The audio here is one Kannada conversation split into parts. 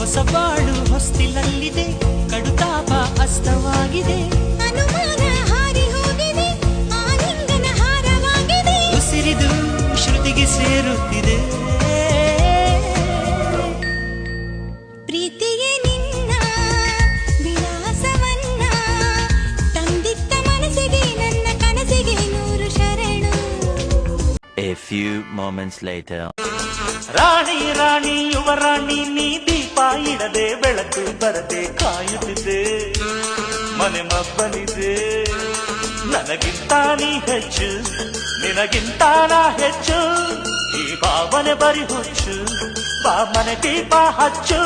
ಹೊಸಬಾಳು ಹೊಸ್ತಿಲಲ್ಲಿದೆ, ಕಡುತಾಪ ಅಸ್ತವಾಗಿದೆ, ಅನುಮಾನ ಹಾರಿ ಹೋಗಿದೆ, ಆಲಿಂಗನ ಹಾರವಾಗಿದೆ, ಉಸಿರಿದು ಶ್ರುತಿಗೆ ಸೇರುತ್ತಿದೆ. ಪ್ರೀತಿಗೆ ನಿನ್ನ ವಿಳಾಸವನ್ನ ತಂದಿತ್ತ ಮನಸ್ಸಿಗೆ, ನನ್ನ ಕನಸಿಗೆ 100 ಶರಣು. A few moments later. ರಾಣಿ ರಾಣಿ ಯುವರಾಣಿ ನೀ ದೀಪ ಇಡದೆ ಬೆಳಕು ಬರದೆ ಕಾಯುತ್ತಿದೆ, ಮನೆ ಮಬ್ಬಲಿದೆ. ನನಗಿಂತ ನೀ ಹೆಚ್ಚು, ನಿನಗಿಂತ ನಾ ಹೆಚ್ಚು, ಈ ಭಾವನೆ ಬರಿ ಹುಚ್ಚು, ಬಾ ಮನೆ ದೀಪ ಹಚ್ಚು,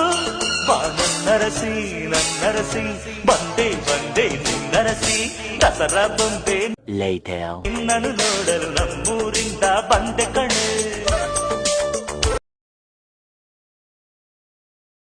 ಬಾ ನನ್ನರಸಿ ನನ್ನರಸಿ, ಬಂದೆ ಬಂದೆ ನಿನ್ನರಸಿ, ದಸರಾ ಬಂದೆ Later. ನಿನ್ನನ್ನು ನೋಡಲು ನಮ್ಮೂರಿಂದ ಬಂದೆ ಕಣೆ.